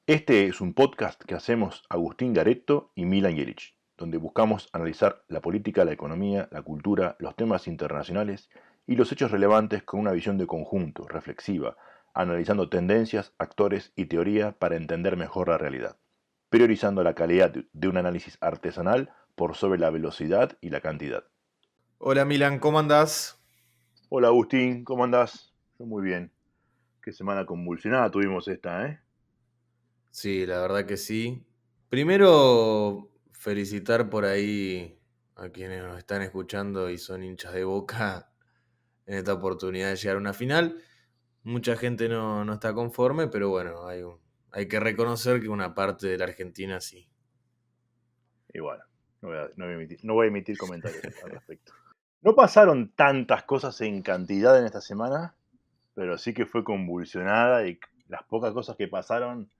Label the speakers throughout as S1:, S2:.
S1: Este es un podcast que hacemos Agustín Garetto y Milan Jelic, donde buscamos analizar la política, la economía, la cultura, los temas internacionales y los hechos relevantes con una visión de conjunto, reflexiva, analizando tendencias, actores y teoría para entender mejor la realidad, priorizando la calidad de un análisis artesanal por sobre la velocidad y la cantidad.
S2: Hola Milan, ¿cómo andás?
S1: Hola Agustín, ¿cómo andás? Yo muy bien. Qué semana convulsionada tuvimos esta, ¿eh?
S2: Sí, la verdad que sí. Primero, felicitar por ahí a quienes nos están escuchando y son hinchas de Boca en esta oportunidad de llegar a una final. Mucha gente no está conforme, pero bueno, hay que reconocer que una parte de la Argentina sí.
S1: Y bueno, no voy a emitir comentarios al respecto. No pasaron tantas cosas en cantidad en esta semana, pero sí que fue convulsionada y las pocas cosas que pasaron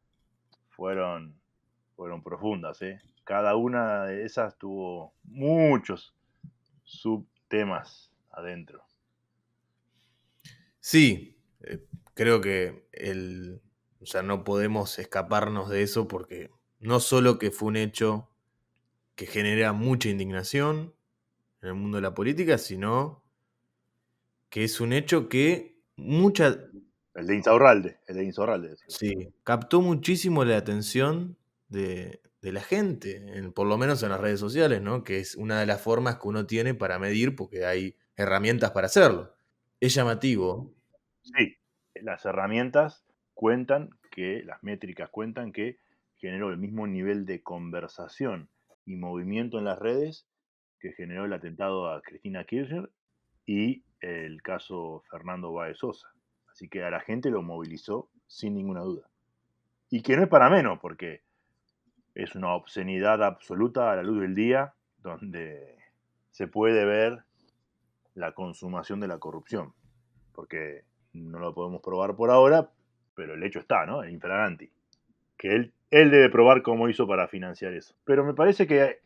S1: fueron, fueron profundas, ¿eh? Cada una de esas tuvo muchos subtemas adentro.
S2: Sí, creo que o sea, no podemos escaparnos de eso porque no solo que fue un hecho que genera mucha indignación en el mundo de la política, sino que es un hecho que
S1: El de Insaurralde, decía.
S2: sí, captó muchísimo la atención de la gente, por lo menos en las redes sociales, ¿no? Que es una de las formas que uno tiene para medir, porque hay herramientas para hacerlo. Es llamativo.
S1: Sí, las herramientas cuentan las métricas cuentan que generó el mismo nivel de conversación y movimiento en las redes que generó el atentado a Cristina Kirchner y el caso Fernando Báez Sosa. Así que a la gente lo movilizó sin ninguna duda. Y que no es para menos, porque es una obscenidad absoluta a la luz del día, donde se puede ver la consumación de la corrupción. Porque no lo podemos probar por ahora, pero el hecho está, ¿no? El infraganti. Que él debe probar cómo hizo para financiar eso. Pero me parece que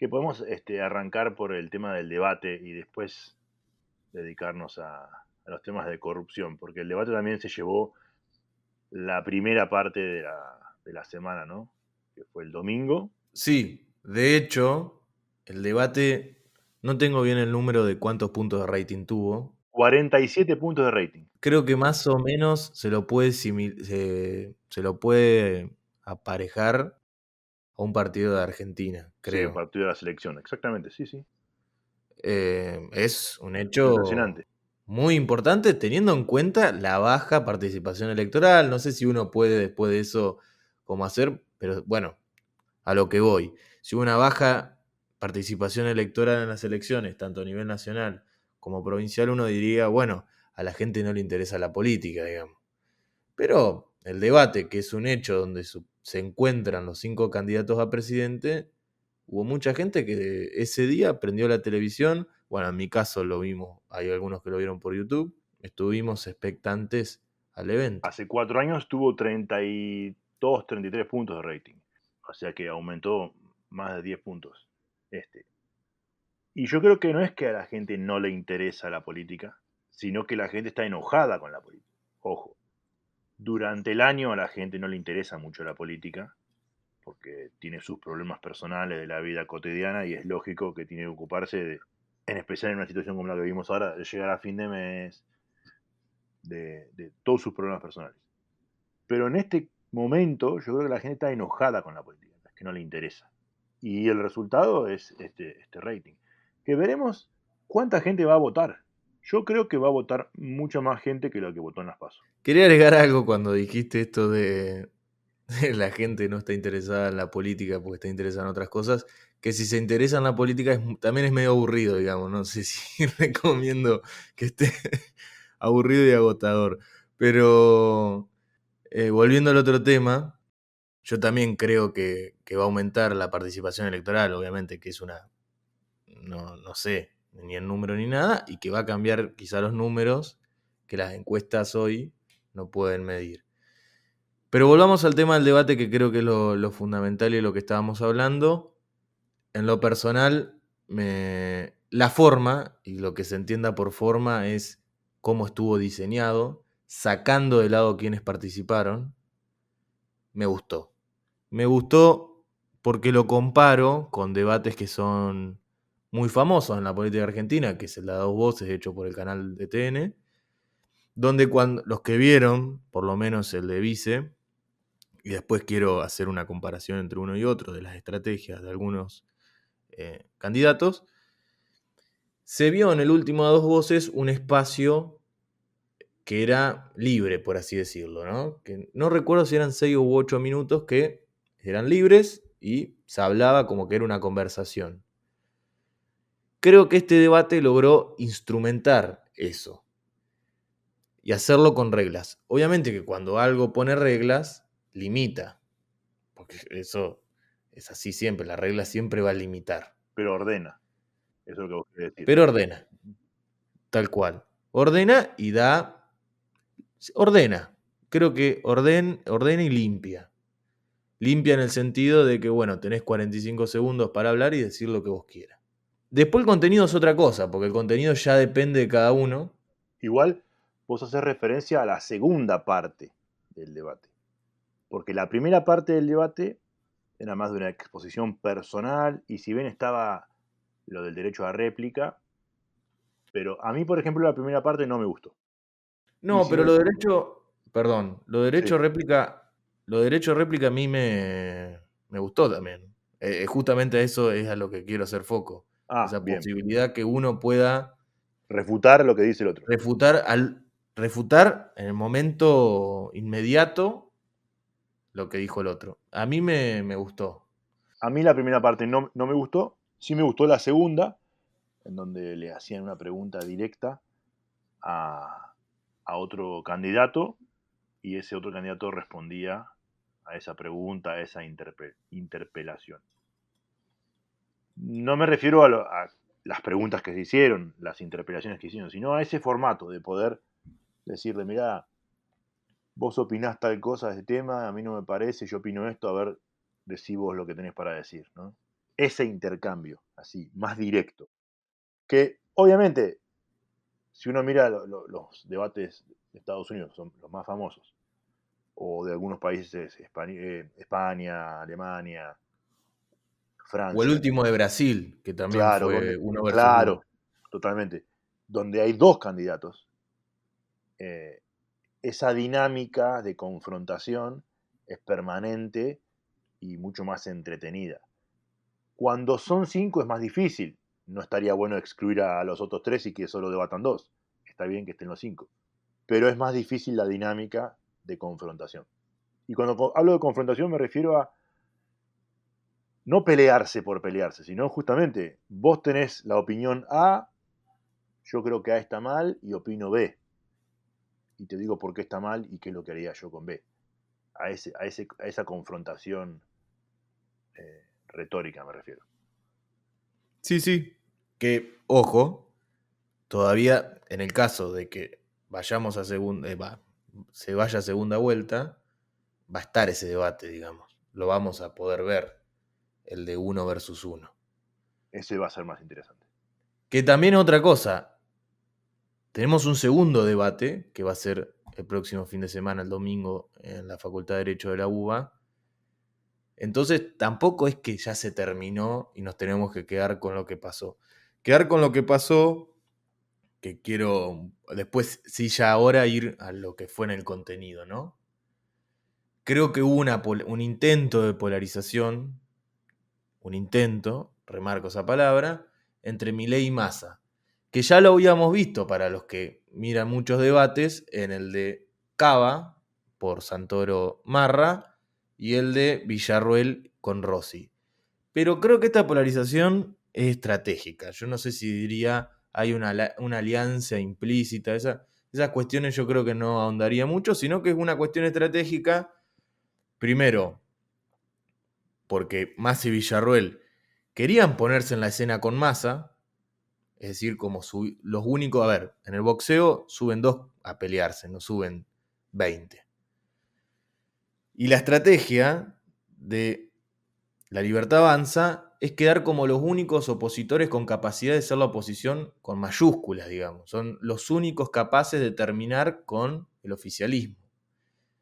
S1: podemos arrancar por el tema del debate y después dedicarnos a los temas de corrupción, porque el debate también se llevó la primera parte de la semana, ¿no? Que fue el domingo.
S2: Sí, de hecho, el debate, no tengo bien el número de cuántos puntos de rating tuvo.
S1: 47 puntos de rating.
S2: Creo que más o menos se lo puede aparejar a un partido de Argentina,
S1: Sí, el
S2: creo.
S1: partido de la selección, exactamente, sí, sí.
S2: Es un hecho
S1: Impresionante.
S2: muy importante teniendo en cuenta la baja participación electoral. No sé si uno puede después de eso cómo hacer, pero bueno, a lo que voy. Si hubo una baja participación electoral en las elecciones, tanto a nivel nacional como provincial, uno diría, bueno, a la gente no le interesa la política, digamos. Pero el debate, que es un hecho donde se encuentran los 5 candidatos a presidente, hubo mucha gente que ese día prendió la televisión. Bueno, en mi caso lo vimos, hay algunos que lo vieron por YouTube. Estuvimos expectantes al evento.
S1: Hace 4 años tuvo 32, 33 puntos de rating. O sea que aumentó más de 10 puntos. Este. Y yo creo que no es que a la gente no le interesa la política, sino que la gente está enojada con la política. Ojo, durante el año a la gente no le interesa mucho la política, porque tiene sus problemas personales de la vida cotidiana y es lógico que tiene que ocuparse de, en especial en una situación como la que vivimos ahora, de llegar a fin de mes, de todos sus problemas personales. Pero en este momento yo creo que la gente está enojada con la política, es que no le interesa. Y el resultado es este rating. Que veremos cuánta gente va a votar. Yo creo que va a votar mucha más gente que la que votó en las PASO.
S2: Quería agregar algo cuando dijiste esto de la gente no está interesada en la política porque está interesada en otras cosas, que si se interesa en la política también es medio aburrido, digamos, no sé si recomiendo que esté aburrido y agotador. Pero volviendo al otro tema, yo también creo que va a aumentar la participación electoral, obviamente, que es no sé, ni el número ni nada, y que va a cambiar quizá los números que las encuestas hoy no pueden medir. Pero volvamos al tema del debate, que creo que es lo fundamental y lo que estábamos hablando. En lo personal, la forma, y lo que se entienda por forma, es cómo estuvo diseñado, sacando de lado quienes participaron. me gustó. Me gustó porque lo comparo con debates que son muy famosos en la política argentina, que es el de a dos voces, hecho por el canal de TN, donde cuando los que vieron, por lo menos el de Vice, y después quiero hacer una comparación entre uno y otro de las estrategias de algunos candidatos, se vio en el último a dos voces un espacio que era libre, por así decirlo, ¿no? Que no recuerdo si eran 6 u 8 minutos que eran libres y se hablaba como que era una conversación. Creo que este debate logró instrumentar eso y hacerlo con reglas. Obviamente que cuando algo pone reglas, limita, porque eso es así siempre, la regla siempre va a limitar,
S1: Pero ordena, eso es lo que vos querés decir.
S2: pero ordena, tal cual. Ordena y da, ordena. Creo que ordena y limpia. Limpia en el sentido de que, bueno, tenés 45 segundos para hablar y decir lo que vos quieras. Después el contenido es otra cosa, porque el contenido ya depende de cada uno.
S1: Igual vos haces referencia a la segunda parte del debate, porque la primera parte del debate era más de una exposición personal y si bien estaba lo del derecho a réplica, pero a mí, por ejemplo, la primera parte no me gustó. Y
S2: No,
S1: si
S2: pero
S1: me...
S2: lo derecho, perdón,
S1: Sí.
S2: lo derecho a réplica a mí me gustó también. Justamente a eso es a lo que quiero hacer foco.
S1: Ah,
S2: Esa
S1: bien.
S2: posibilidad que uno pueda
S1: Refutar lo que dice el otro.
S2: refutar en el momento inmediato lo que dijo el otro. A mí me gustó.
S1: A mí la primera parte no me gustó, sí me gustó la segunda, en donde le hacían una pregunta directa a, a otro candidato y ese otro candidato respondía a esa pregunta, a esa interpelación. No me refiero a las preguntas que se hicieron, las interpelaciones que hicieron, sino a ese formato de poder decirle, mirá, vos opinás tal cosa de este tema, a mí no me parece, yo opino esto, a ver, decí vos lo que tenés para decir, ¿no? Ese intercambio, así, más directo. Que obviamente, si uno mira los debates de Estados Unidos, son los más famosos, o de algunos países, España, Alemania,
S2: O el
S1: Francia,
S2: último de Brasil, que también
S1: claro, donde,
S2: fue uno versus uno.
S1: claro, totalmente, donde hay dos candidatos, eh, esa dinámica de confrontación es permanente y mucho más entretenida. Cuando son cinco es más difícil. No estaría bueno excluir a los otros tres y que solo debatan dos. Está bien que estén los cinco. Pero es más difícil la dinámica de confrontación. Y cuando hablo de confrontación me refiero a no pelearse por pelearse, sino justamente vos tenés la opinión A, yo creo que A está mal y opino B. Y te digo por qué está mal y qué es lo que haría yo con B. A esa confrontación retórica me refiero.
S2: Sí, sí. Que, ojo, todavía en el caso de que vayamos a se vaya a segunda vuelta, va a estar ese debate, digamos. Lo vamos a poder ver, el de uno versus uno.
S1: Ese va a ser más interesante.
S2: Que también otra cosa, tenemos un segundo debate que va a ser el próximo fin de semana, el domingo, en la Facultad de Derecho de la UBA. Entonces tampoco es que ya se terminó y nos tenemos que quedar con lo que pasó. Quedar con lo que pasó, que quiero después, sí, ya ahora ir a lo que fue en el contenido, ¿no? Creo que hubo un intento de polarización, remarco esa palabra, entre Milei y Massa, que ya lo habíamos visto para los que miran muchos debates, en el de Cava por Santoro Marra y el de Villarruel con Rossi. Pero creo que esta polarización es estratégica. Yo no sé si diría hay una alianza implícita. Esas cuestiones yo creo que no ahondaría mucho, sino que es una cuestión estratégica. Primero, porque Massa y Villarruel querían ponerse en la escena con Massa, es decir, como los únicos, a ver, en el boxeo suben dos a pelearse, no suben 20. Y la estrategia de La Libertad Avanza es quedar como los únicos opositores con capacidad de ser la oposición con mayúsculas, digamos. Son los únicos capaces de terminar con el oficialismo.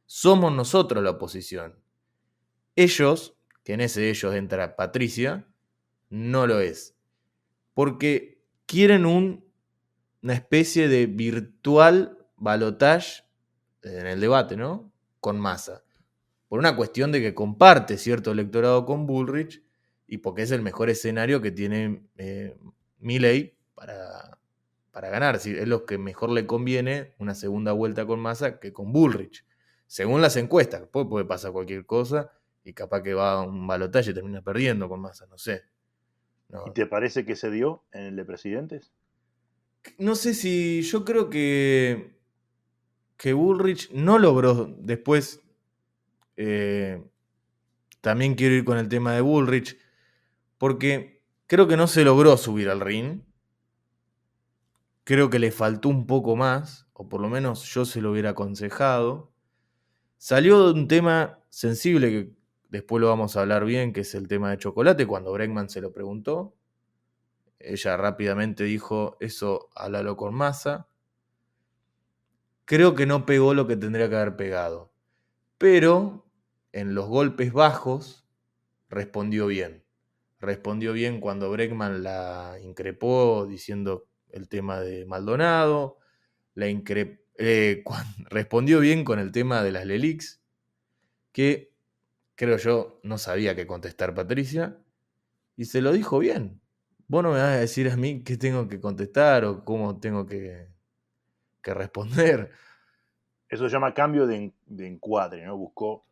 S2: Somos nosotros la oposición. Ellos, que en ese ellos entra Patricia, no lo es. Porque quieren una especie de virtual balotage en el debate, ¿no? Con Massa. Por una cuestión de que comparte cierto electorado con Bullrich y porque es el mejor escenario que tiene Milei para ganar. Es lo que mejor le conviene una segunda vuelta con Massa que con Bullrich. Según las encuestas, después puede pasar cualquier cosa y capaz que va a un balotaje y termina perdiendo con Massa, no sé.
S1: ¿Y
S2: No,
S1: te parece que se dio en el de presidentes?
S2: no sé si yo creo que Bullrich no logró después. eh, También quiero ir con el tema de Bullrich, porque creo que no se logró subir al ring. Creo que le faltó un poco más, o por lo menos yo se lo hubiera aconsejado. Salió de un tema sensible que después lo vamos a hablar bien, que es el tema de Chocolate, cuando Bregman se lo preguntó. Ella rápidamente dijo, eso háblalo con Massa. Creo que no pegó lo que tendría que haber pegado, pero en los golpes bajos respondió bien. Respondió bien cuando Bregman la increpó diciendo el tema de Maldonado. Respondió bien con el tema de las Lelix, que creo yo no sabía qué contestar Patricia, y se lo dijo bien. Vos no me vas a decir a mí qué tengo que contestar o cómo tengo que responder.
S1: Eso se llama cambio de encuadre, ¿no? Buscó,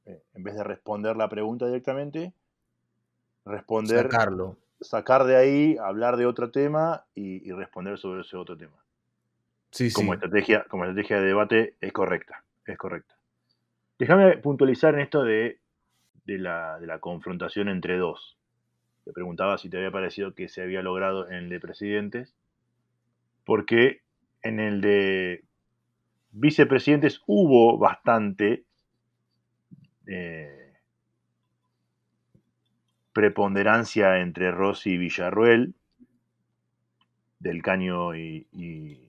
S1: en vez de responder la pregunta directamente, responder,
S2: Sacarlo.
S1: sacar de ahí, hablar de otro tema y responder sobre ese otro tema.
S2: Sí, sí.
S1: Como estrategia de debate es correcta, es correcta. Déjame puntualizar en esto de la confrontación entre dos. Te preguntaba si te había parecido que se había logrado en el de presidentes, porque en el de vicepresidentes hubo bastante eh, preponderancia entre Rossi y Villarruel. Del Caño y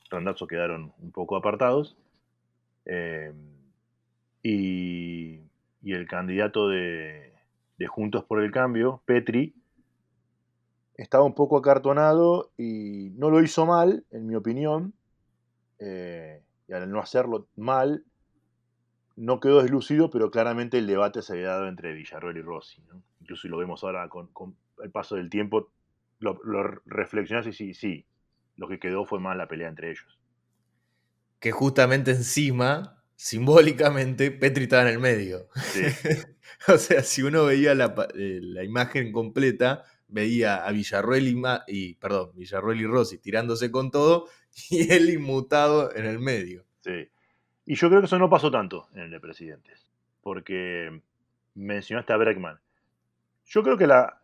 S1: Randazzo quedaron un poco apartados. Eh, y, y el candidato de Juntos por el Cambio, Petri, estaba un poco acartonado y no lo hizo mal, en mi opinión. Y al no hacerlo mal, no quedó deslucido, pero claramente el debate se había dado entre Villarroel y Rossi, ¿no? Incluso si lo vemos ahora con el paso del tiempo, lo reflexionás y sí, sí, lo que quedó fue más la pelea entre ellos.
S2: Que justamente encima, simbólicamente, Petri estaba en el medio.
S1: Sí,
S2: O sea, si uno veía la imagen completa, veía a Villarruel Villarruel y Rossi tirándose con todo y él inmutado en el medio.
S1: sí. Y yo creo que eso no pasó tanto en el de presidentes, porque mencionaste a Breckman. Yo creo que la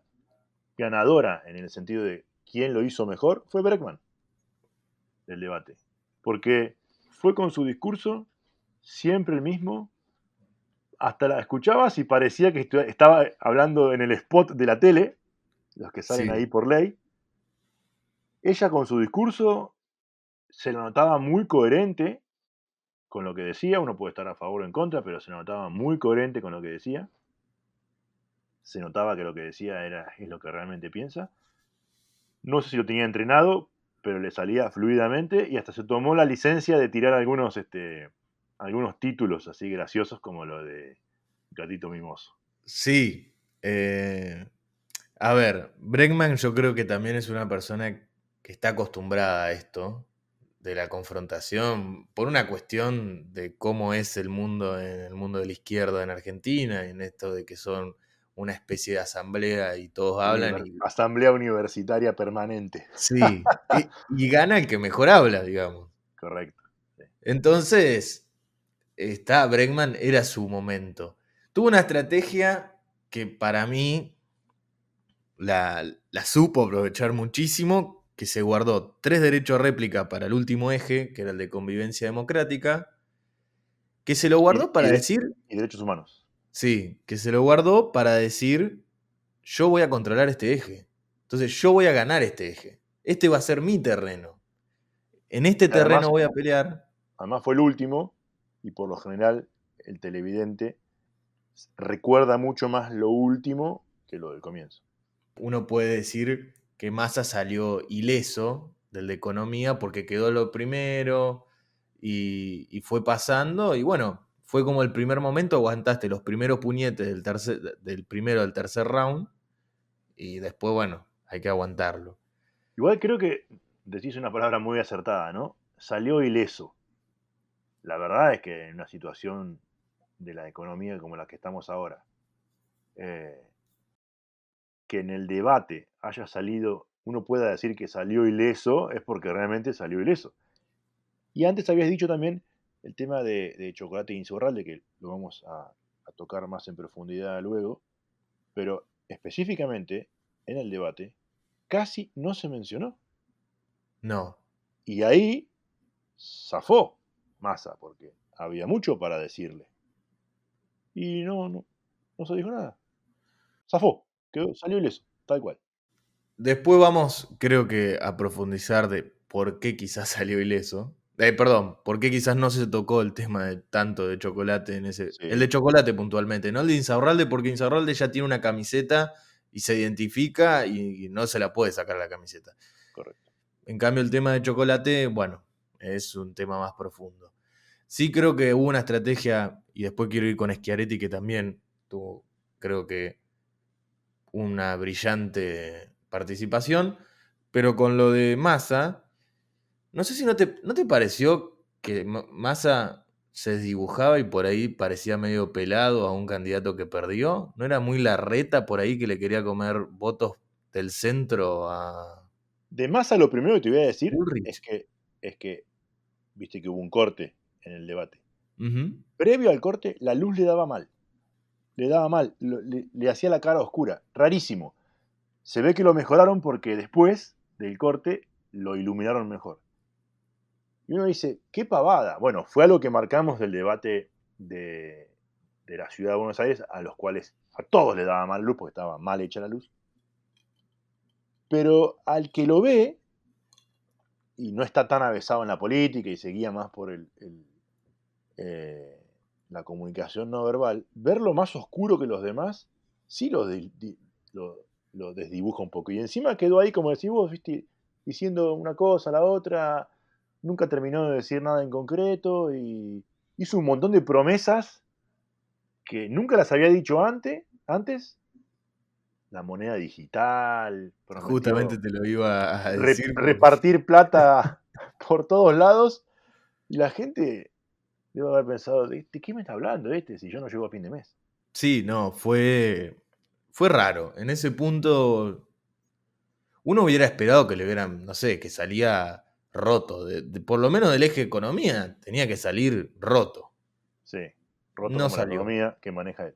S1: ganadora en el sentido de quién lo hizo mejor fue Breckman del debate, porque fue con su discurso siempre el mismo, hasta la escuchabas y parecía que estaba hablando en el spot de la tele, los que salen ahí
S2: Sí,
S1: por ley. Ella con su discurso se la notaba muy coherente con lo que decía, uno puede estar a favor o en contra, pero se la notaba muy coherente con lo que decía, se notaba que lo que decía es lo que realmente piensa. No sé si lo tenía entrenado, pero le salía fluidamente y hasta se tomó la licencia de tirar algunos títulos así graciosos como lo de Gatito Mimoso.
S2: sí. A ver, Bregman yo creo que también es una persona que está acostumbrada a esto, de la confrontación, por una cuestión de cómo es el mundo en el mundo de la izquierda en Argentina, en esto de que son una especie de asamblea y todos hablan y
S1: Asamblea Universitaria Permanente.
S2: sí, y gana el que mejor habla, digamos.
S1: Correcto. Sí.
S2: Entonces, Bregman era su momento. Tuvo una estrategia que para mí la supo aprovechar muchísimo, que se guardó 3 derechos a réplica para el último eje, que era el de convivencia democrática, que se lo
S1: Y,
S2: guardó
S1: y
S2: para
S1: de-
S2: decir,
S1: y derechos humanos.
S2: sí, que se lo guardó para decir, yo voy a controlar este eje. Entonces yo voy a ganar este eje. Este va a ser mi terreno. En este terreno
S1: Además,
S2: voy a pelear.
S1: además fue el último y por lo general el televidente recuerda mucho más lo último que lo del comienzo.
S2: Uno puede decir que Massa salió ileso del de economía porque quedó lo primero y fue pasando y bueno, fue como el primer momento, aguantaste los primeros puñetes del primero al tercer round y después, bueno, hay que aguantarlo.
S1: Igual creo que decís una palabra muy acertada, ¿no? Salió ileso. La verdad es que en una situación de la economía como la que estamos ahora, eh, que en el debate haya salido, uno pueda decir que salió ileso, es porque realmente salió ileso. Y antes habías dicho también el tema de Chocolate Insaurralde, que lo vamos a tocar más en profundidad luego, pero específicamente en el debate casi no se mencionó.
S2: No.
S1: Y ahí zafó Massa, porque había mucho para decirle. Y no se dijo nada. Zafó, salió ileso, tal cual.
S2: Después vamos, creo que, a profundizar de por qué quizás salió ileso. Perdón, por qué quizás no se tocó el tema de tanto de Chocolate en ese. El
S1: Sí,
S2: de Chocolate puntualmente, no el de Insaurralde, porque Insaurralde ya tiene una camiseta y se identifica y no se la puede sacar la camiseta.
S1: correcto.
S2: En cambio, el tema de Chocolate, bueno, es un tema más profundo. Sí creo que hubo una estrategia, y después quiero ir con Schiaretti, que también tuvo, creo que, una brillante participación, pero con lo de Massa, no sé si no te pareció que Massa se desdibujaba y por ahí parecía medio pelado a un candidato que perdió. ¿No era muy Larreta por ahí que le quería comer votos del centro a
S1: De Massa lo primero que te voy a decir
S2: Bullrich?
S1: es que viste que hubo un corte en el debate.
S2: Ujú.
S1: Previo al corte, la luz le daba mal. Le daba mal, le hacía la cara oscura. Rarísimo. Se ve que lo mejoraron porque después del corte lo iluminaron mejor. Y uno dice, qué pavada. Bueno, fue algo que marcamos del debate de la ciudad de Buenos Aires, a los cuales a todos le daba mal luz porque estaba mal hecha la luz. Pero al que lo ve y no está tan avesado en la política y seguía más por eh, la comunicación no verbal, verlo más oscuro que los demás, sí lo desdibuja un poco. Y encima quedó ahí, como decís vos, ¿viste? Diciendo una cosa, la otra, nunca terminó de decir nada en concreto y hizo un montón de promesas que nunca las había dicho antes. La moneda digital,
S2: Justamente
S1: prometió
S2: te lo iba a decir porque
S1: repartir plata por todos lados y la gente debe haber pensado, ¿de qué me está hablando este si yo no llego a fin de mes?
S2: sí, no, fue raro. En ese punto uno hubiera esperado que le hubieran, no sé, que salía roto. Por lo menos del eje economía tenía que salir roto.
S1: Sí, roto
S2: No
S1: como la
S2: salió,
S1: economía que maneja él.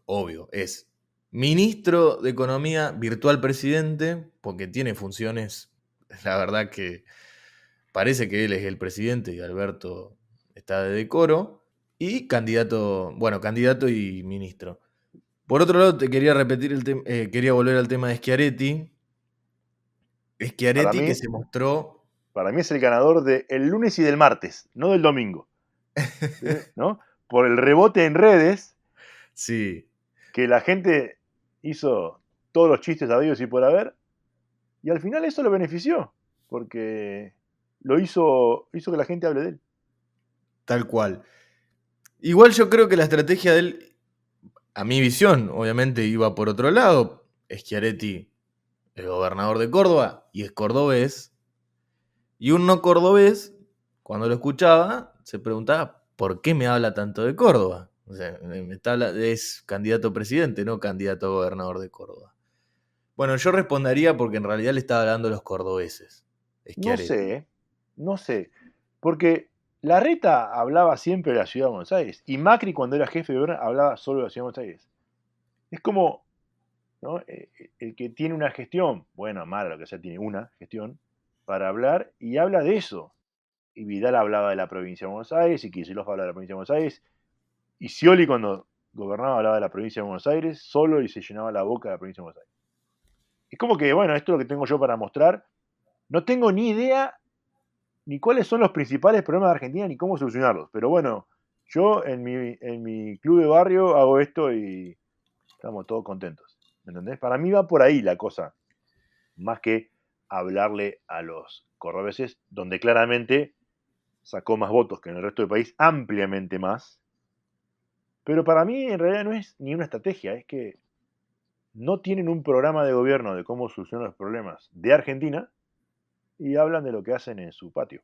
S2: obvio. Es ministro de Economía, virtual presidente, porque tiene funciones, la verdad que parece que él es el presidente y Alberto está de decoro. Y candidato, bueno, candidato y ministro. Por otro lado, te quería repetir quería volver al tema de Schiaretti.
S1: Para
S2: Schiaretti que
S1: mí,
S2: se mostró.
S1: para mí es el ganador del lunes y del martes, no del domingo, ¿no? Por el rebote en redes,
S2: Sí,
S1: que la gente hizo todos los chistes habidos y por haber, y al final eso lo benefició, porque hizo que la gente hable de él.
S2: tal cual. Igual yo creo que la estrategia de él, a mi visión, obviamente iba por otro lado. Schiaretti, el gobernador de Córdoba, y es cordobés. Y un no cordobés, cuando lo escuchaba, se preguntaba, ¿por qué me habla tanto de Córdoba? O sea, es candidato a presidente, no candidato a gobernador de Córdoba. Bueno, yo respondería porque en realidad le estaba hablando a los cordobeses,
S1: No
S2: Schiaretti.
S1: sé, no sé, porque Larreta hablaba siempre de la ciudad de Buenos Aires, y Macri cuando era jefe de gobierno hablaba solo de la ciudad de Buenos Aires. Es como, ¿no? El que tiene una gestión, buena, mala, lo que sea, tiene una gestión para hablar y habla de eso. Y Vidal hablaba de la provincia de Buenos Aires, y Kicillof hablaba de la provincia de Buenos Aires, y Scioli cuando gobernaba hablaba de la provincia de Buenos Aires solo y se llenaba la boca de la provincia de Buenos Aires. Es como que, bueno, esto es lo que tengo yo para mostrar. No tengo ni idea ni cuáles son los principales problemas de Argentina ni cómo solucionarlos. Pero bueno, Yo en mi club de barrio hago esto y estamos todos contentos. ¿Me entendés? Para mí va por ahí la cosa, más que hablarle a los cordobeses, donde claramente sacó más votos que en el resto del país, ampliamente más. Pero para mí en realidad no es ni una estrategia, es que no tienen un programa de gobierno de cómo solucionar los problemas de Argentina y hablan de lo que hacen en su patio.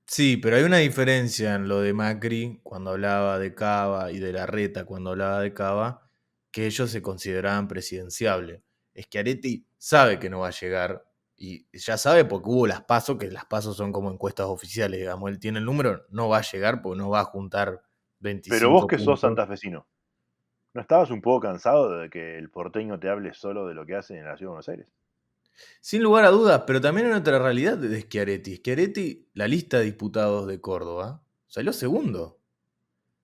S2: Sí, pero hay una diferencia en lo de Macri cuando hablaba de Cava y de Larreta cuando hablaba de Cava, que ellos se consideraban presidenciables. Schiaretti sabe que no va a llegar y ya sabe porque hubo las PASO, que las PASO son como encuestas oficiales, digamos, él tiene el número, no va a llegar porque no va a juntar
S1: Pero vos
S2: 25
S1: que sos
S2: puntos.
S1: santafesino, ¿no estabas un poco cansado de que el porteño te hable solo de lo que hace en la ciudad de Buenos Aires?
S2: Sin lugar a dudas, pero también hay otra realidad de Schiaretti. Schiaretti, la lista de diputados de Córdoba, salió segundo.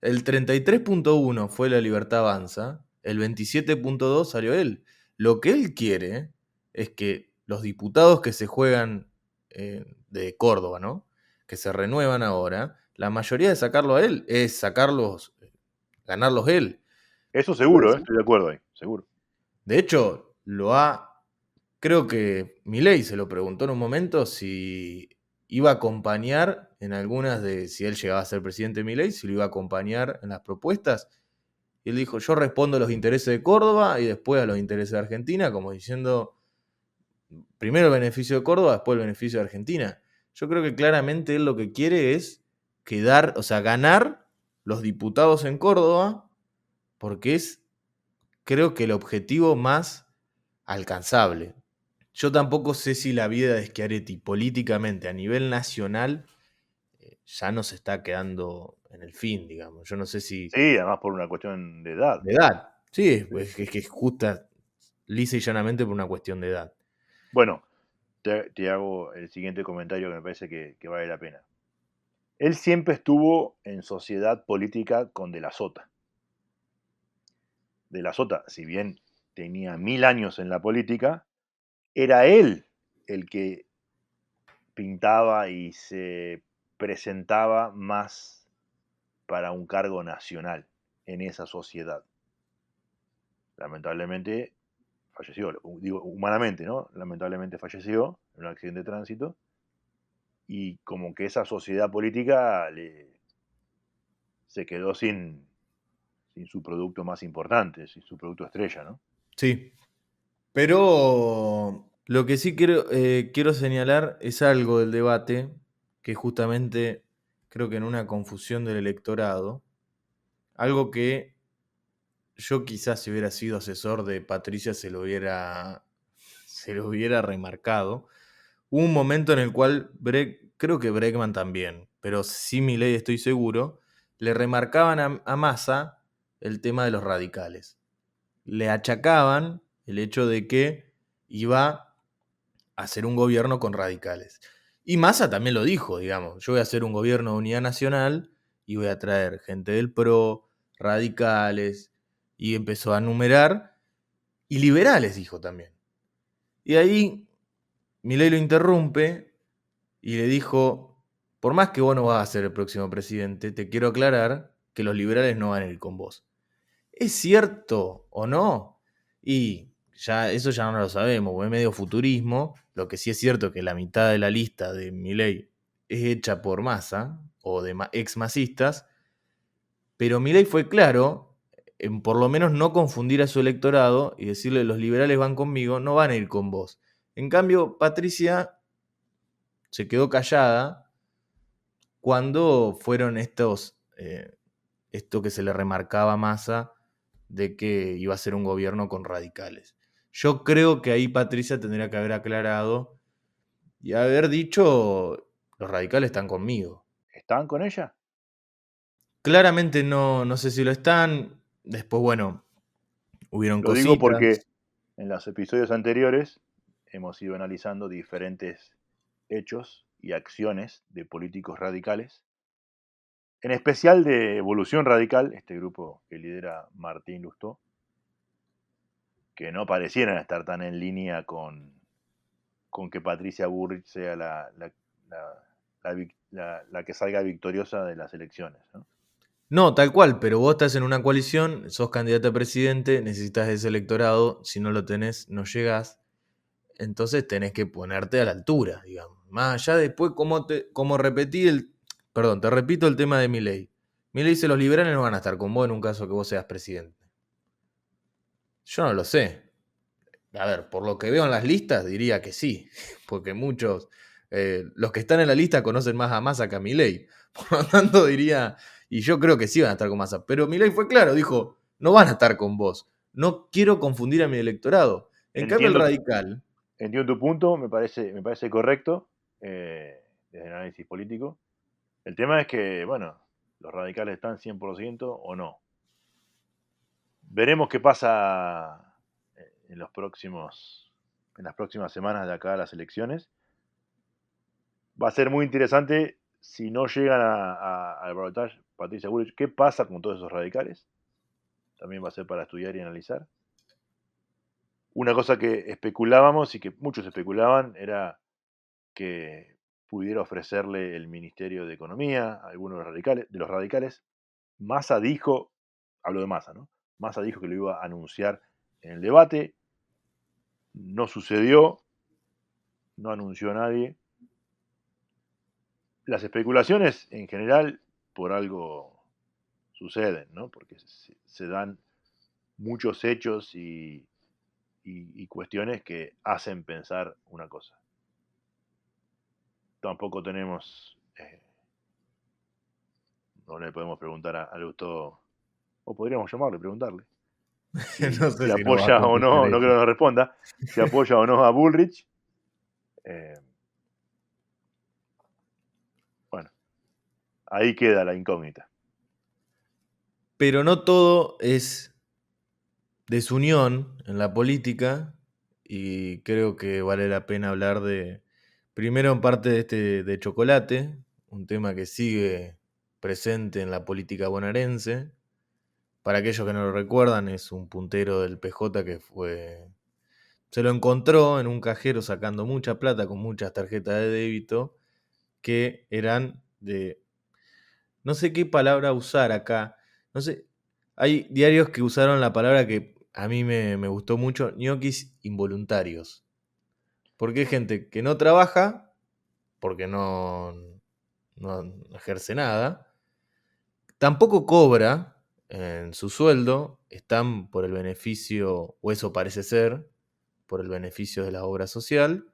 S2: El 33.1 fue La Libertad Avanza, el 27.2 salió él. Lo que él quiere es que los diputados que se juegan de Córdoba, ¿no? Que se renuevan ahora, la mayoría de sacarlo a él es sacarlos, ganarlos él.
S1: Eso
S2: Puede
S1: seguro,
S2: ser.
S1: estoy de acuerdo ahí, seguro.
S2: De hecho, creo que Milei se lo preguntó en un momento si iba a acompañar en algunas de, si él llegaba a ser presidente Milei, si lo iba a acompañar en las propuestas. Y él dijo, yo respondo a los intereses de Córdoba y después a los intereses de Argentina, como diciendo, primero el beneficio de Córdoba, después el beneficio de Argentina. Yo creo que claramente él lo que quiere es quedar, o sea, ganar los diputados en Córdoba, porque es, creo que el objetivo más alcanzable. Yo tampoco sé si la vida de Schiaretti políticamente a nivel nacional ya no se está quedando en el fin, digamos. Yo no sé si
S1: Sí, además por una cuestión de edad.
S2: de edad. Sí,
S1: Sí.
S2: es que es justa, lisa y llanamente por una cuestión de edad.
S1: Bueno, te hago el siguiente comentario que me parece que vale la pena. Él siempre estuvo en sociedad política con De la Sota. De la Sota, si bien tenía 1000 años en la política, era él el que pintaba y se presentaba más para un cargo nacional en esa sociedad. Lamentablemente falleció, digo humanamente, ¿no? Lamentablemente falleció en un accidente de tránsito y como que esa sociedad política se quedó sin su producto más importante, sin su producto estrella, ¿no?
S2: Sí, pero lo que sí quiero señalar es algo del debate que justamente creo que en una confusión del electorado, algo que yo quizás si hubiera sido asesor de Patricia se lo hubiera remarcado. Hubo un momento en el cual creo que Bregman también, pero sí Milei estoy seguro, le remarcaban a Massa el tema de los radicales. Le achacaban el hecho de que iba a hacer un gobierno con radicales. Y Massa también lo dijo, digamos, yo voy a hacer un gobierno de unidad nacional y voy a traer gente del PRO, radicales, y empezó a numerar, y liberales dijo también. Y ahí Milei lo interrumpe y le dijo, por más que vos no vas a ser el próximo presidente, te quiero aclarar que los liberales no van a ir con vos. ¿Es cierto o no? Y ya eso ya no lo sabemos, porque es medio futurismo. Lo que sí es cierto es que la mitad de la lista de Milei es hecha por Massa o de ex masistas, pero Milei fue claro en por lo menos no confundir a su electorado y decirle los liberales van conmigo, no van a ir con vos. En cambio, Patricia se quedó callada cuando fueron esto que se le remarcaba a Massa de que iba a ser un gobierno con radicales. Yo creo que ahí Patricia tendría que haber aclarado y haber dicho, los radicales están conmigo.
S1: ¿Estaban con ella?
S2: Claramente no, no sé si lo están. Después, bueno, hubieron
S1: Lo digo
S2: cositas.
S1: porque en los episodios anteriores hemos ido analizando diferentes hechos y acciones de políticos radicales, en especial de Evolución Radical, este grupo que lidera Martín Lustó, que no parecieran estar tan en línea con que Patricia Bullrich sea la que salga victoriosa de las elecciones, ¿no?
S2: No, tal cual, pero vos estás en una coalición, sos candidato a presidente, necesitas ese electorado, si no lo tenés, no llegás, entonces tenés que ponerte a la altura, digamos. Más allá después, como repetí perdón, te repito el tema de Milei. Milei dice, los liberales no van a estar con vos en un caso que vos seas presidente. Yo no lo sé. A ver, por lo que veo en las listas, diría que sí, porque muchos, los que están en la lista conocen más a Massa que a Milei. Por lo tanto, diría, y yo creo que sí van a estar con Massa. Pero Milei fue claro, dijo, no van a estar con vos. No quiero confundir a mi electorado. En cambio, el
S1: Entiendo,
S2: radical,
S1: entiendo tu punto, me parece correcto desde el análisis político. El tema es que, bueno, los radicales están 100% o no. Veremos qué pasa en en las próximas semanas de acá a las elecciones. Va a ser muy interesante si no llegan al balotaje Patricia Bullrich, qué pasa con todos esos radicales. También va a ser para estudiar y analizar. Una cosa que especulábamos y que muchos especulaban era que pudiera ofrecerle el Ministerio de Economía a algunos de los radicales. Massa dijo, hablo de Massa, ¿no? Massa dijo que lo iba a anunciar en el debate, no sucedió, no anunció a nadie. Las especulaciones en general por algo suceden, ¿no? Porque se dan muchos hechos y cuestiones que hacen pensar una cosa. Tampoco tenemos, no le podemos preguntar a Lustó, o podríamos llamarle, preguntarle,
S2: no
S1: si
S2: sé si nos va a
S1: apoya o
S2: contestar
S1: no, no creo
S2: eso.
S1: que nos responda, si apoya o no a Bullrich. Eh, bueno, ahí queda la incógnita.
S2: Pero no todo es desunión en la política y creo que vale la pena hablar de, primero en parte de Chocolate, un tema que sigue presente en la política bonaerense. Para aquellos que no lo recuerdan, es un puntero del PJ que se lo encontró en un cajero sacando mucha plata con muchas tarjetas de débito que eran de, no sé qué palabra usar acá, no sé, hay diarios que usaron la palabra que a mí me gustó mucho, ñoquis involuntarios, porque hay gente que no trabaja, porque no ejerce nada, tampoco cobra en su sueldo, están por el beneficio, o eso parece ser, por el beneficio de la obra social,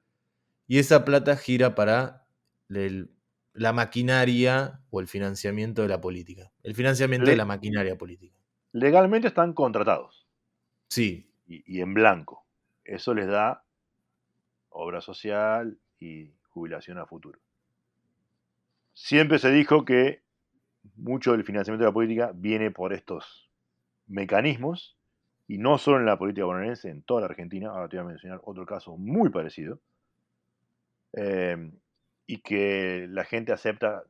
S2: y esa plata gira para el- la maquinaria o el financiamiento de la política. El financiamiento de la
S1: Le-
S2: maquinaria política.
S1: legalmente están contratados
S2: Sí.
S1: y en blanco. Eso les da obra social y jubilación a futuro. Siempre se dijo que mucho del financiamiento de la política viene por estos mecanismos, y no solo en la política bonaerense, en toda la Argentina. Ahora te voy a mencionar otro caso muy parecido, eh, y que la gente acepta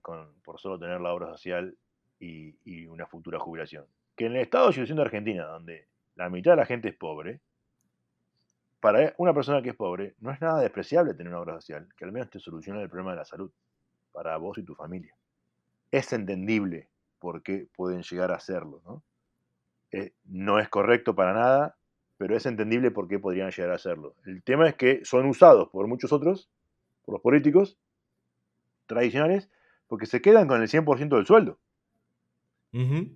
S1: por solo tener la obra social y una futura jubilación. Que en el estado de situación de Argentina, donde la mitad de la gente es pobre, para una persona que es pobre, no es nada despreciable tener una obra social, que al menos te soluciona el problema de la salud para vos y tu familia. Es entendible por qué pueden llegar a hacerlo, ¿no? No es correcto para nada, pero es entendible por qué podrían llegar a hacerlo. El tema es que son usados por muchos otros, por los políticos tradicionales, porque se quedan con el 100% del sueldo.
S2: Ujú.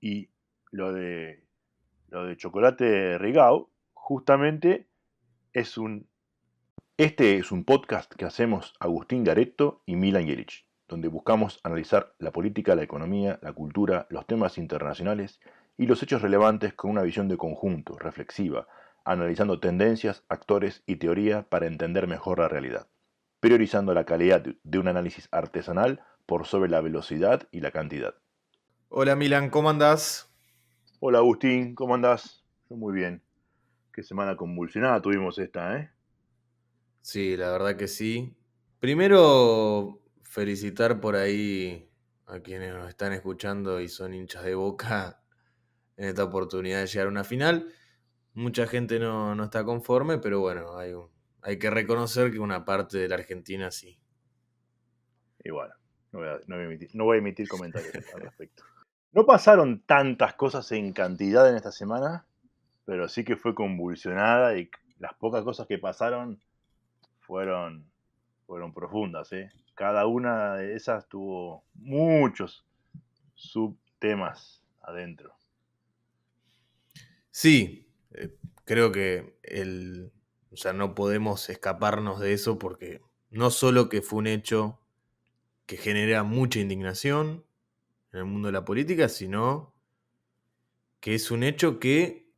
S1: Y lo de, lo de Chocolate Rigao, justamente es este es un podcast que hacemos Agustín Garetto y Milan Jelic, donde buscamos analizar la política, la economía, la cultura, los temas internacionales y los hechos relevantes con una visión de conjunto, reflexiva, analizando tendencias, actores y teoría para entender mejor la realidad, priorizando la calidad de un análisis artesanal por sobre la velocidad y la cantidad.
S2: Hola Milan, ¿cómo andás?
S1: Hola Agustín, ¿cómo andás? Yo muy bien. Qué semana convulsionada tuvimos esta, ¿eh?
S2: Sí, la verdad que sí. Primero, felicitar por ahí a quienes nos están escuchando y son hinchas de Boca en esta oportunidad de llegar a una final. Mucha gente no está conforme, pero bueno, hay que reconocer que una parte de la Argentina sí.
S1: Y bueno, no voy a emitir comentarios al respecto. No pasaron tantas cosas en cantidad en esta semana, pero sí que fue convulsionada y las pocas cosas que pasaron fueron, fueron profundas, ¿eh? Cada una de esas tuvo muchos subtemas adentro.
S2: Sí, creo que o sea, no podemos escaparnos de eso porque no solo que fue un hecho que genera mucha indignación en el mundo de la política, sino que es un hecho que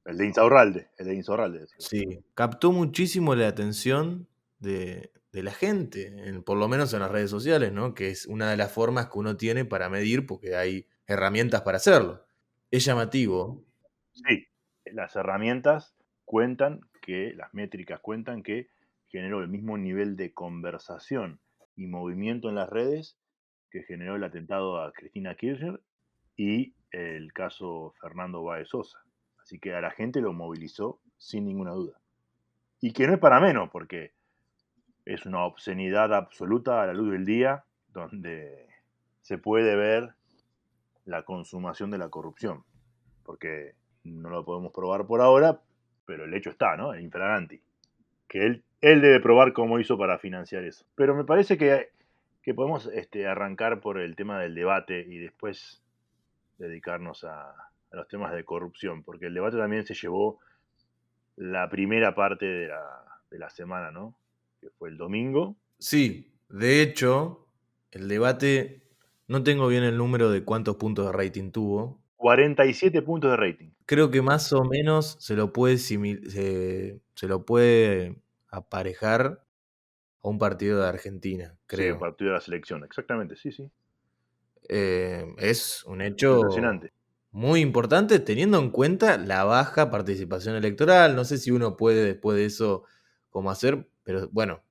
S1: El de Insaurralde, decía.
S2: sí, captó muchísimo la atención de la gente, por lo menos en las redes sociales, ¿no? Que es una de las formas que uno tiene para medir, porque hay herramientas para hacerlo. Es llamativo.
S1: Sí, las herramientas cuentan que, las métricas cuentan que generó el mismo nivel de conversación y movimiento en las redes que generó el atentado a Cristina Kirchner y el caso Fernando Báez Sosa. Así que a la gente lo movilizó sin ninguna duda. Y que no es para menos, porque es una obscenidad absoluta a la luz del día, donde se puede ver la consumación de la corrupción. Porque no lo podemos probar por ahora, pero el hecho está, ¿no? El infraganti. Que él debe probar cómo hizo para financiar eso. Pero me parece que podemos arrancar por el tema del debate y después dedicarnos a los temas de corrupción, porque el debate también se llevó la primera parte de la semana, ¿no? Que fue el domingo.
S2: Sí, de hecho, el debate, no tengo bien el número de cuántos puntos de rating tuvo.
S1: 47 puntos de rating.
S2: Creo que más o menos se lo puede aparejar a un partido de Argentina,
S1: Sí, el
S2: creo.
S1: partido de la selección, exactamente, sí, sí.
S2: Es un hecho
S1: Impresionante.
S2: muy importante teniendo en cuenta la baja participación electoral. No sé si uno puede después de eso cómo hacer, pero bueno,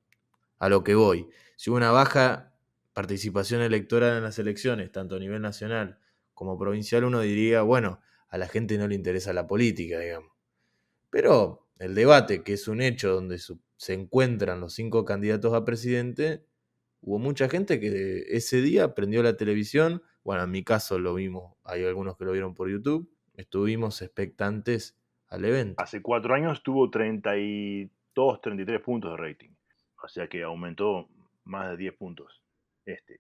S2: a lo que voy. Si hubo una baja participación electoral en las elecciones, tanto a nivel nacional como provincial, uno diría, bueno, a la gente no le interesa la política, digamos. Pero el debate, que es un hecho donde se encuentran los 5 candidatos a presidente, hubo mucha gente que ese día prendió la televisión. Bueno, en mi caso lo vimos, hay algunos que lo vieron por YouTube. Estuvimos expectantes al evento.
S1: Hace 4 años tuvo 32, 33 puntos de rating. O sea que aumentó más de 10 puntos. Este.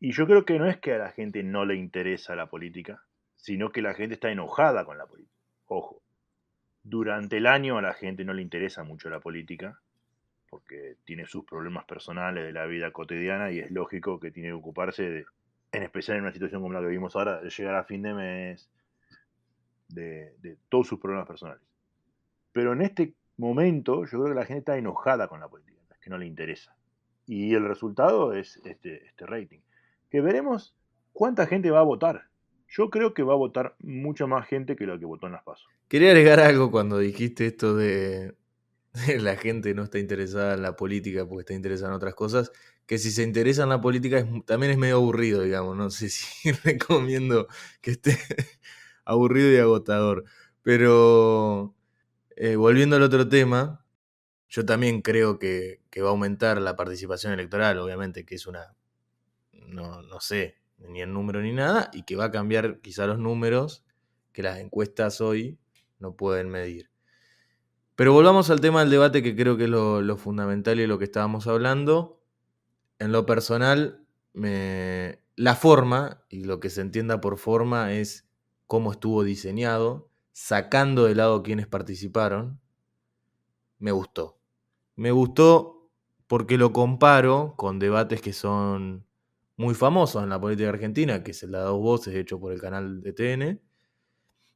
S1: Y yo creo que no es que a la gente no le interesa la política, sino que la gente está enojada con la política. Ojo, durante el año a la gente no le interesa mucho la política, porque tiene sus problemas personales de la vida cotidiana y es lógico que tiene que ocuparse de, en especial en una situación como la que vivimos ahora, de llegar a fin de mes, de todos sus problemas personales. Pero en este momento yo creo que la gente está enojada con la política, es que no le interesa. Y el resultado es este rating. Que veremos cuánta gente va a votar. Yo creo que va a votar mucha más gente que lo que votó en las PASO.
S2: Quería agregar algo cuando dijiste esto de la gente no está interesada en la política porque está interesada en otras cosas, que si se interesa en la política también es medio aburrido, digamos. No sé si recomiendo que esté aburrido y agotador. Pero volviendo al otro tema, yo también creo que va a aumentar la participación electoral, obviamente, que es no sé, ni el número ni nada, y que va a cambiar quizá los números que las encuestas hoy no pueden medir. Pero volvamos al tema del debate, que creo que es lo fundamental y lo que estábamos hablando. En lo personal, la forma, y lo que se entienda por forma, es cómo estuvo diseñado, sacando de lado quienes participaron. Me gustó. Me gustó porque lo comparo con debates que son muy famosos en la política argentina, que es el de Dos Voces, hecho por el canal de TN,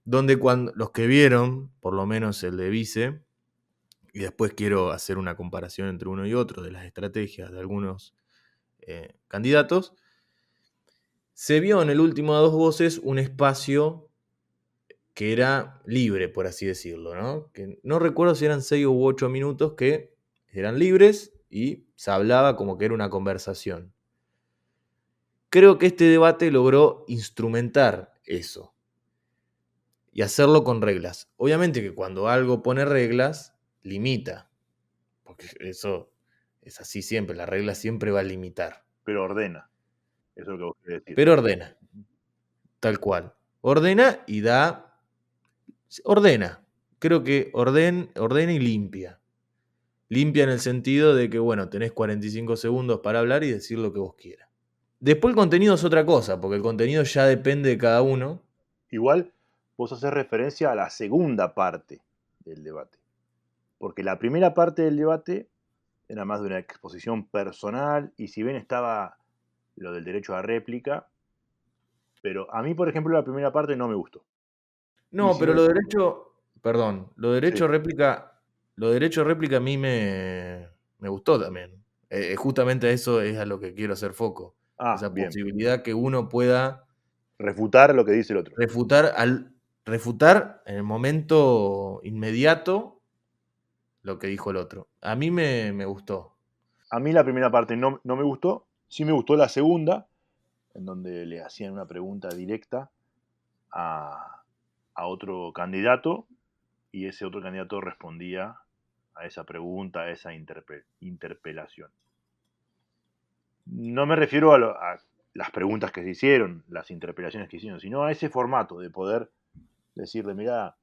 S2: donde cuando los que vieron, por lo menos el de Vice, y después quiero hacer una comparación entre uno y otro de las estrategias de algunos candidatos, se vio en el último a Dos Voces un espacio que era libre, por así decirlo, ¿no? Que no recuerdo si eran 6 u 8 minutos que eran libres y se hablaba como que era una conversación. Creo que este debate logró instrumentar eso y hacerlo con reglas. Obviamente que cuando algo pone reglas, limita, porque eso es así siempre, la regla siempre va a limitar,
S1: Pero ordena, eso es lo que vos querés decir.
S2: pero ordena. tal cual. Ordena y da. Ordena. Creo que ordena y limpia. Limpia en el sentido de que, bueno, tenés 45 segundos para hablar y decir lo que vos quieras. Después el contenido es otra cosa, porque el contenido ya depende de cada uno.
S1: Igual vos haces referencia a la segunda parte del debate, porque la primera parte del debate era más de una exposición personal y si bien estaba lo del derecho a réplica, pero a mí, por ejemplo, la primera parte no me gustó. Y
S2: No,
S1: si
S2: pero
S1: me...
S2: lo derecho, perdón,
S1: Sí.
S2: lo derecho a réplica a mí me gustó también. Justamente a eso es a lo que quiero hacer foco.
S1: Ah,
S2: Esa
S1: bien.
S2: posibilidad que uno pueda
S1: Refutar lo que dice el otro.
S2: refutar en el momento inmediato lo que dijo el otro. A mí me gustó.
S1: A mí la primera parte no me gustó, sí me gustó la segunda, en donde le hacían una pregunta directa a, a otro candidato y ese otro candidato respondía a esa pregunta, a esa interpelación. No me refiero a las preguntas que se hicieron, las interpelaciones que hicieron, sino a ese formato de poder decirle, mira,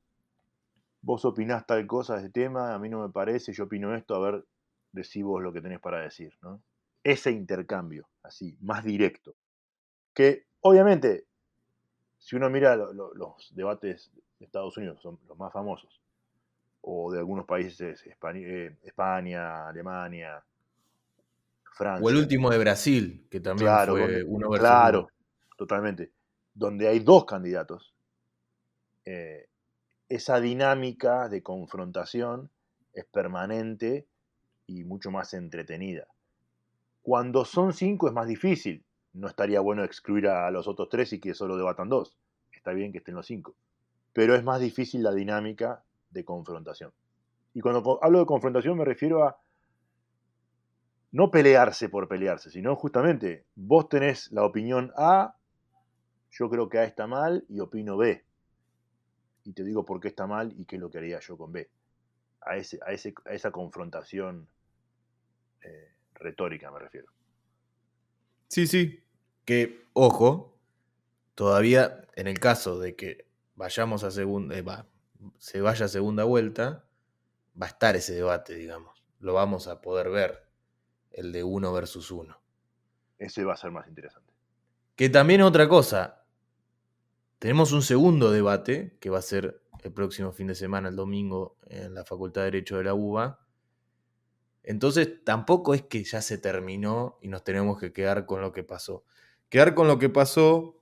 S1: vos opinás tal cosa de este tema, a mí no me parece, yo opino esto, a ver, decí vos lo que tenés para decir, ¿no? Ese intercambio, así, más directo. Que obviamente, si uno mira los debates de Estados Unidos, son los más famosos, o de algunos países, España, Alemania,
S2: O el
S1: Francia,
S2: último de Brasil, que también
S1: claro, donde,
S2: fue uno versus uno.
S1: claro, totalmente, donde hay dos candidatos, eh, esa dinámica de confrontación es permanente y mucho más entretenida. Cuando son cinco es más difícil. No estaría bueno excluir a los otros tres y que solo debatan dos. Está bien que estén los cinco. Pero es más difícil la dinámica de confrontación. Y cuando hablo de confrontación me refiero a no pelearse por pelearse, sino justamente vos tenés la opinión A, yo creo que A está mal y opino B. Y te digo por qué está mal y qué es lo que haría yo con B. A esa confrontación retórica me refiero.
S2: Sí, sí. Que, ojo, todavía en el caso de que vayamos a se vaya a segunda vuelta, va a estar ese debate, digamos. Lo vamos a poder ver, el de uno versus uno.
S1: Ese va a ser más interesante.
S2: Que también otra cosa, tenemos un segundo debate que va a ser el próximo fin de semana, el domingo, en la Facultad de Derecho de la UBA. Entonces tampoco es que ya se terminó y nos tenemos que quedar con lo que pasó. Quedar con lo que pasó,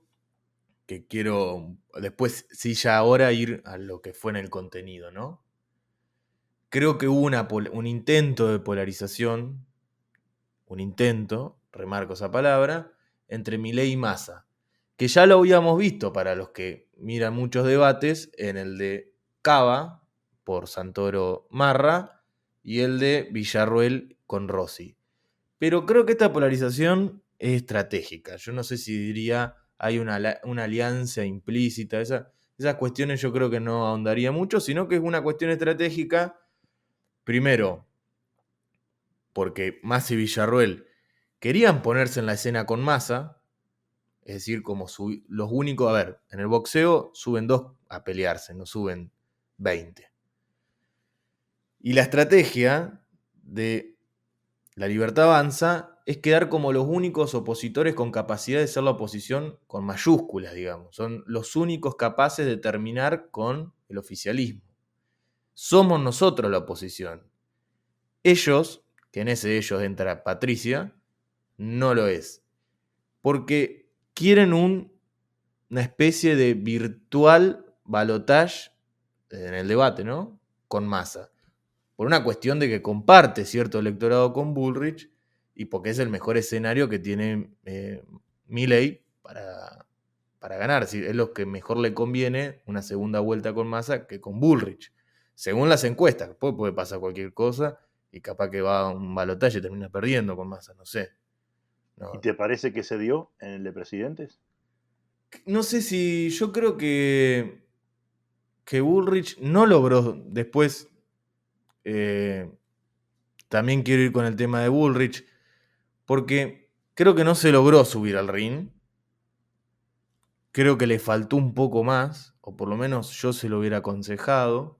S2: que quiero después, sí, ya ahora ir a lo que fue en el contenido, ¿no? Creo que hubo un intento de polarización, remarco esa palabra, entre Milei y Massa, que ya lo habíamos visto para los que miran muchos debates, en el de Cava por Santoro Marra y el de Villarroel con Rossi. Pero creo que esta polarización es estratégica. Yo no sé si diría hay una alianza implícita. Esas cuestiones yo creo que no ahondaría mucho, sino que es una cuestión estratégica. Primero, porque Massa y Villarroel querían ponerse en la escena con Massa, es decir, como los únicos, a ver, en el boxeo suben dos a pelearse, no suben 20. Y la estrategia de La Libertad Avanza es quedar como los únicos opositores con capacidad de ser la oposición con mayúsculas, digamos. Son los únicos capaces de terminar con el oficialismo. Somos nosotros la oposición. Ellos, que en ese ellos entra Patricia, no lo es. Porque quieren una especie de virtual balotage en el debate, ¿no? Con Massa. Por una cuestión de que comparte cierto electorado con Bullrich y porque es el mejor escenario que tiene Milei para ganar. Es lo que mejor le conviene una segunda vuelta con Massa que con Bullrich. Según las encuestas, después puede pasar cualquier cosa y capaz que va a un balotaje y termina perdiendo con Massa, no sé.
S1: ¿Y
S2: No,
S1: te parece que se dio en el de presidentes?
S2: no sé si yo creo que Bullrich no logró después. eh, También quiero ir con el tema de Bullrich, porque creo que no se logró subir al ring. creo que le faltó un poco más, o por lo menos yo se lo hubiera aconsejado.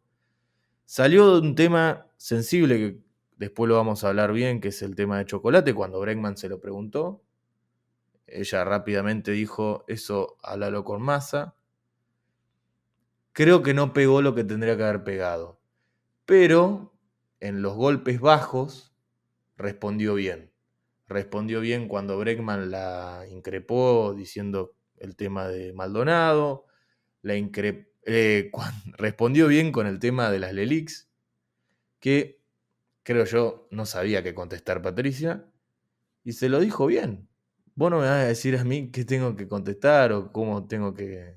S2: Salió de un tema sensible que después lo vamos a hablar bien, que es el tema de chocolate, cuando Bregman se lo preguntó. Ella rápidamente dijo, eso háblalo con Massa. Creo que no pegó lo que tendría que haber pegado, pero en los golpes bajos respondió bien. Respondió bien cuando Bregman la increpó diciendo el tema de Maldonado, respondió bien con el tema de las LELIX, que creo yo no sabía qué contestar Patricia, y se lo dijo bien. Vos no me vas a decir a mí qué tengo que contestar o cómo tengo que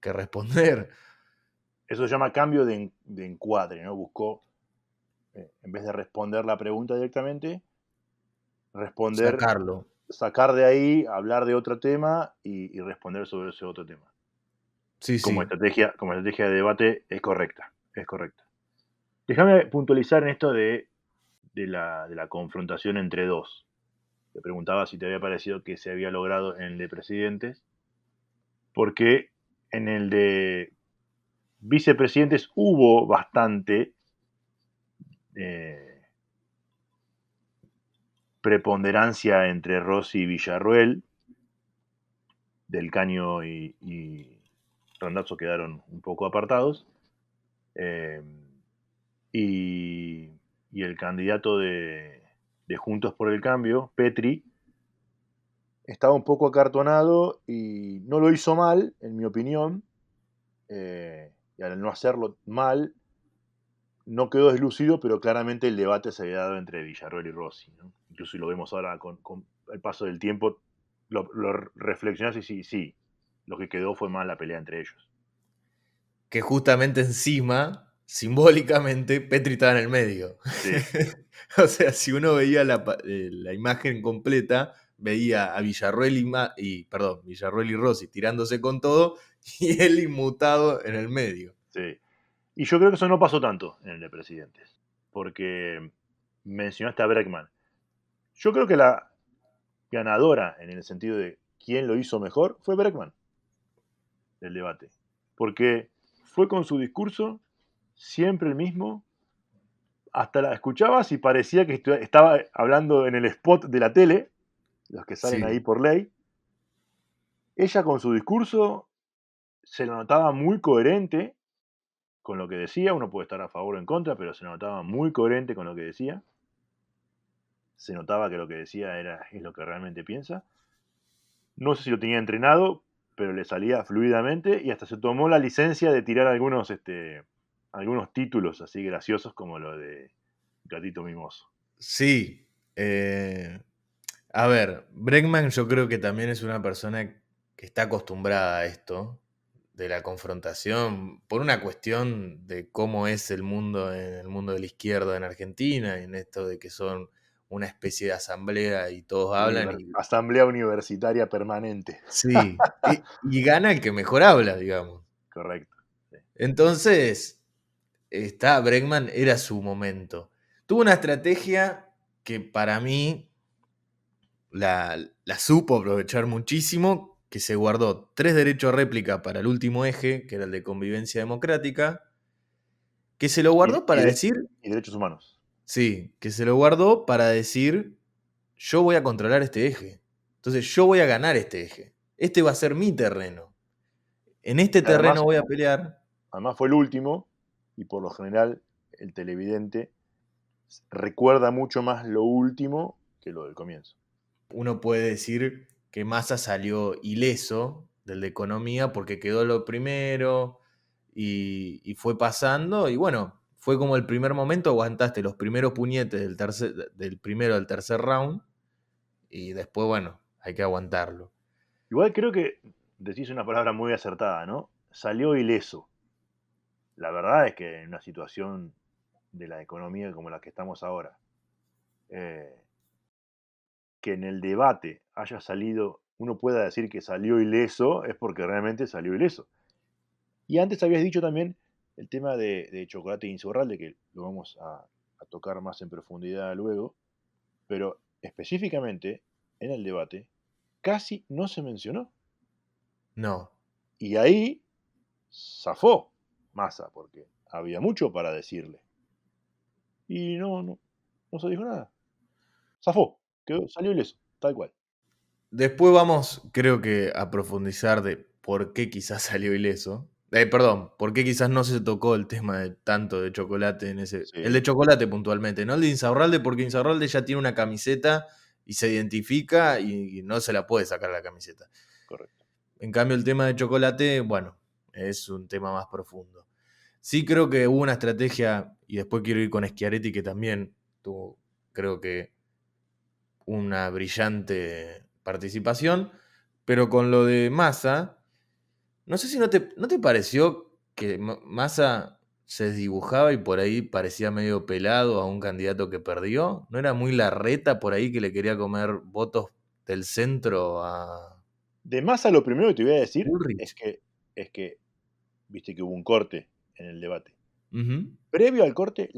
S2: responder.
S1: Eso se llama cambio de encuadre, ¿no? Buscó, en vez de responder la pregunta directamente, responder,
S2: Sacarlo.
S1: sacar de ahí, hablar de otro tema y responder sobre ese otro tema.
S2: Sí, sí.
S1: Como estrategia de debate es correcta, es correcta. Déjame puntualizar en esto de la confrontación entre dos. Te preguntaba si te había parecido que se había logrado en el de presidentes, porque en el de vicepresidentes hubo bastante eh, preponderancia entre Rossi y Villarruel. Del Caño y Randazzo quedaron un poco apartados. eh, y, y el candidato de Juntos por el Cambio, Petri, estaba un poco acartonado y no lo hizo mal, en mi opinión. Y al no hacerlo mal, no quedó deslucido, pero claramente el debate se había dado entre Villarroel y Rossi, ¿no? Incluso si lo vemos ahora con el paso del tiempo, lo reflexionás y sí, sí, lo que quedó fue más la pelea entre ellos.
S2: Que justamente encima, simbólicamente, Petri estaba en el medio.
S1: Sí,
S2: O sea, si uno veía la imagen completa, veía a Villarruel Villarruel y Rossi tirándose con todo y él inmutado en el medio.
S1: sí. Y yo creo que eso no pasó tanto en el de presidentes, porque mencionaste a Breckman. Yo creo que la ganadora en el sentido de quién lo hizo mejor fue Breckman del debate, porque fue con su discurso siempre el mismo, hasta la escuchabas y parecía que estaba hablando en el spot de la tele, los que salen ahí
S2: Sí.
S1: por ley. Ella con su discurso se la notaba muy coherente con lo que decía, uno puede estar a favor o en contra, pero se notaba muy coherente con lo que decía, se notaba que lo que decía es lo que realmente piensa. No sé si lo tenía entrenado, pero le salía fluidamente y hasta se tomó la licencia de tirar algunos títulos así graciosos como lo de Gatito Mimoso.
S2: Sí. A ver, Bregman yo creo que también es una persona que está acostumbrada a esto, de la confrontación, por una cuestión de cómo es el mundo en el mundo de la izquierda en Argentina, en esto de que son una especie de asamblea y todos hablan y
S1: Asamblea Universitaria Permanente.
S2: sí, y gana el que mejor habla, digamos.
S1: Correcto. Sí.
S2: Entonces, Bregman era su momento. Tuvo una estrategia que para mí la supo aprovechar muchísimo, que se guardó 3 derechos a réplica para el último eje, que era el de convivencia democrática, que se lo
S1: Y,
S2: guardó
S1: y
S2: para
S1: de-
S2: decir,
S1: y derechos humanos.
S2: sí, que se lo guardó para decir, yo voy a controlar este eje. Entonces yo voy a ganar este eje. Este va a ser mi terreno. En este terreno
S1: Además,
S2: voy a pelear.
S1: además fue el último y por lo general el televidente recuerda mucho más lo último que lo del comienzo.
S2: Uno puede decir que Massa salió ileso del de economía porque quedó lo primero y fue pasando. Y bueno, fue como el primer momento, aguantaste los primeros puñetes del primero al tercer round y después, bueno, hay que aguantarlo.
S1: Igual creo que decís una palabra muy acertada, ¿no? Salió ileso. La verdad es que en una situación de la economía como la que estamos ahora, eh, que en el debate haya salido, uno pueda decir que salió ileso, es porque realmente salió ileso. Y antes habías dicho también el tema de Chocolate Insaurralde, que lo vamos a tocar más en profundidad luego, pero específicamente en el debate casi no se mencionó.
S2: No.
S1: Y ahí zafó Massa, porque había mucho para decirle. Y no se dijo nada. Zafó, salió ileso, tal cual.
S2: Después vamos, creo que, a profundizar de por qué quizás salió ileso. Perdón, por qué quizás no se tocó el tema de tanto de Chocolate en ese. El de
S1: Sí,
S2: Chocolate puntualmente, no el de Insaurralde, porque Insaurralde ya tiene una camiseta y se identifica y no se la puede sacar la camiseta.
S1: correcto.
S2: En cambio, el tema de Chocolate, bueno, es un tema más profundo. Sí creo que hubo una estrategia, y después quiero ir con Schiaretti, que también tuvo, creo que, una brillante participación, pero con lo de Massa, no sé si no te pareció que Massa se desdibujaba y por ahí parecía medio pelado a un candidato que perdió. ¿No era muy Larreta por ahí que le quería comer votos del centro a
S1: De Massa lo primero que te voy a decir
S2: Bullrich?
S1: es que viste que hubo un corte en el debate.
S2: Ujú.
S1: Previo al corte,